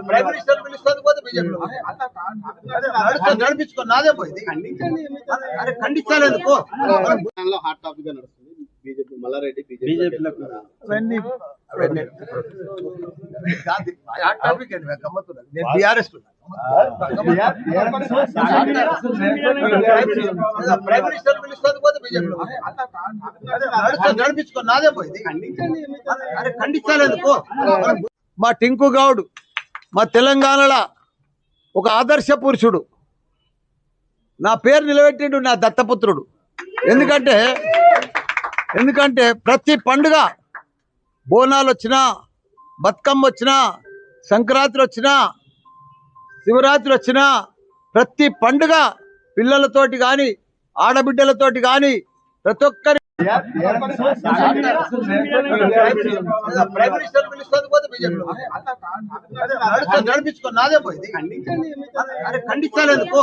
prime minister పిలుస్తుంది పోతే BJP నడిపించుకో నాదే పోయింది అరే ఖండించాలి ఎందుకు హాట్ టాపిక్ గా నడుస్తుంది బీజేపీ మల్లారెడ్డి టాపిక్ అండి గమ్మత్తున్నది నేను బీఆర్ఎస్ ప్రైమ్ మినిస్టర్ పిలుస్తుంది పోతే బీజేపీ నడిపించుకో నాదే పోయింది అరే ఖండించాలి ఎందుకు మా టింకు గౌడ్ మా తెలంగాణలో ఒక ఆదర్శ పురుషుడు నా పేరు నిలబెట్టిండు నా దత్తపుత్రుడు ఎందుకంటే ప్రతి పండుగ బోనాలు వచ్చినా బతుకమ్మ వచ్చినా సంక్రాంతి వచ్చినా శివరాత్రి వచ్చినా ప్రతి పండుగ పిల్లలతోటి కానీ ఆడబిడ్డలతోటి కానీ ప్రతి ఒక్కరి ప్రైమ్ మినిస్టర్ పిలుస్తుంది పోతే బీజేపీ నడిపించుకో నాదే పోయింది అరే ఖండించాలి ఎందుకు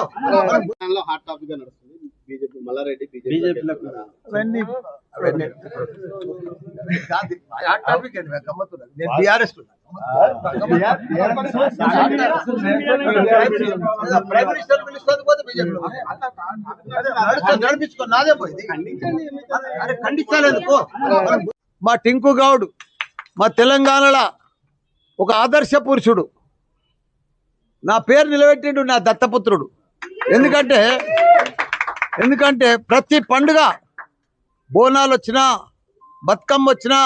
హాట్ టాపిక్ గా నడుస్తుంది బీజేపీ మల్లారెడ్డి టాపిక్ అండి గమ్మత్తున్నది నేను బీఆర్ఎస్ ప్రైమ్ మినిస్టర్ పిలుస్తుంది పోతే బీజేపీ నడిపించుకో నాదే పోయింది అరే ఖండించాలి ఎందుకు మా టింకు గౌడ్ మా తెలంగాణలో ఒక ఆదర్శ పురుషుడు నా పేరు నిలబెట్టిండు నా దత్తపుత్రుడు ఎందుకంటే ప్రతి పండుగ బోనాలు వచ్చినా బతుకమ్మ వచ్చినా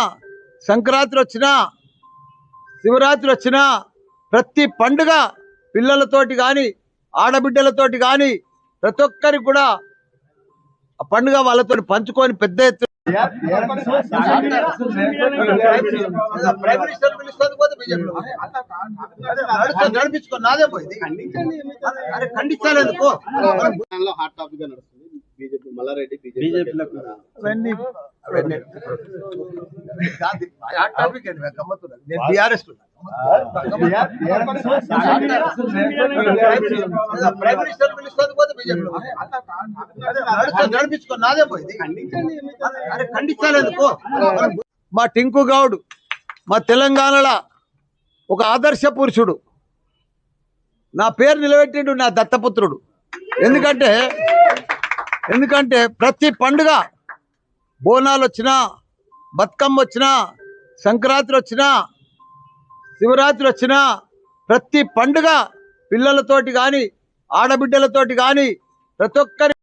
సంక్రాంతి వచ్చినా శివరాత్రి వచ్చినా ప్రతి పండుగ పిల్లలతోటి కానీ ఆడబిడ్డలతోటి కానీ ప్రతి ఒక్కరికి కూడా ఆ పండుగ వాళ్ళతో పంచుకొని పెద్ద ఎత్తు ప్రైమ్ మినిస్టర్ పిలుస్తుంది పోతే బీజేపీ నడిపించుకో నాదే పోయింది అరే ఖండించాలి ఎందుకు హాట్ టాపిక్ గా నడుస్తుంది బీజేపీ మల్లారెడ్డి టాపిక్ అండి గమ్మత్తున్నది నేను బీఆర్ఎస్ ప్రైమ్ మినిస్టర్ పిలుస్తుంది పోతే బీజేపీ నడిపించుకో నాదే పోయింది అరే ఖండించాలి ఎందుకు మా టింకు గౌడ్ మా తెలంగాణలో ఒక ఆదర్శ పురుషుడు నా పేరు నిలబెట్టిండు నా దత్తపుత్రుడు ఎందుకంటే ప్రతి పండుగ బోనాలు వచ్చినా బతుకమ్మ వచ్చినా సంక్రాంతి వచ్చినా శివరాత్రి వచ్చినా ప్రతి పండుగ పిల్లలతోటి కానీ ఆడబిడ్డలతోటి కానీ ప్రతి ఒక్కరి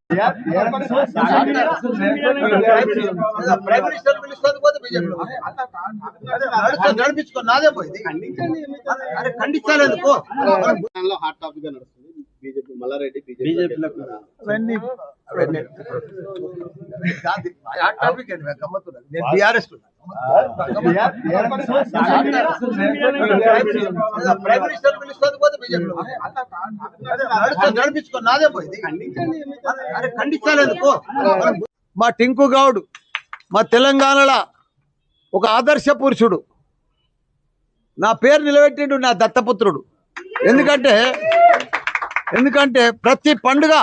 ప్రైమ్ మినిస్టర్ పిలుస్తుంది పోతే బీజేపీ నడిపించుకో నాదే పోయింది అరే ఖండించాలి ఎందుకు హాట్ టాపిక్ గా నడుస్తుంది బీజేపీ మల్లారెడ్డి టాపిక్ అండి గమ్మత్తున్నది నేను బీఆర్ఎస్ ప్రైమ్ మినిస్టర్ పిలుస్తుంది పోతే బీజేపీ నడిపించుకో నాదే పోయింది అరే ఖండించాలి ఎందుకు మా టింకు గౌడ్ మా తెలంగాణలో ఒక ఆదర్శ పురుషుడు నా పేరు నిలబెట్టిండు నా దత్తపుత్రుడు ఎందుకంటే ప్రతి పండుగ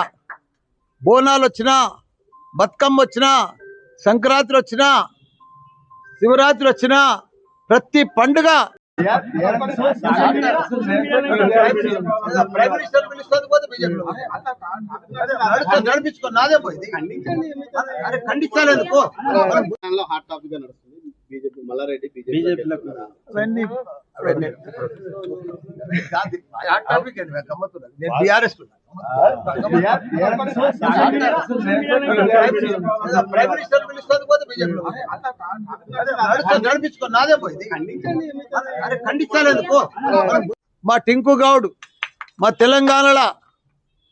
బోనాలు వచ్చినా బతుకమ్మ వచ్చినా సంక్రాంతి వచ్చినా శివరాత్రి వచ్చినా ప్రతి పండుగ ప్రైమ్ మినిస్టర్ పిలుస్తుంది పోతే బీజేపీ నడిపించుకో నాదే పోయింది అరే ఖండించాలి ఎందుకు హాట్ టాపిక్ గా నడుస్తుంది బీజేపీ మల్లారెడ్డి టాపిక్ అండి గమ్మత్తున్నది నేను బీఆర్ఎస్ ప్రైమ్ మినిస్టర్ పిలుస్తుంది పోతే బీజేపీ నడిపించుకో నాదే పోయింది అరే ఖండించాలి ఎందుకు మా టింకు గౌడ్ మా తెలంగాణలో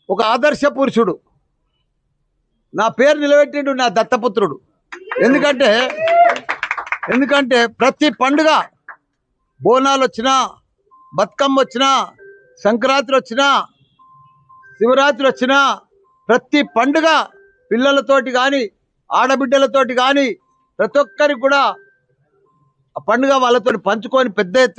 ఒక ఆదర్శ పురుషుడు నా పేరు నిలబెట్టిండు నా దత్తపుత్రుడు ఎందుకంటే ప్రతి పండుగ బోనాలు వచ్చినా బతుకమ్మ వచ్చినా సంక్రాంతి వచ్చినా శివరాత్రి వచ్చినా ప్రతి పండుగ పిల్లలతోటి కానీ ఆడబిడ్డలతోటి కానీ ప్రతి ఒక్కరికి కూడా ఆ పండుగ వాళ్ళతో పంచుకొని పెద్ద ఎత్తు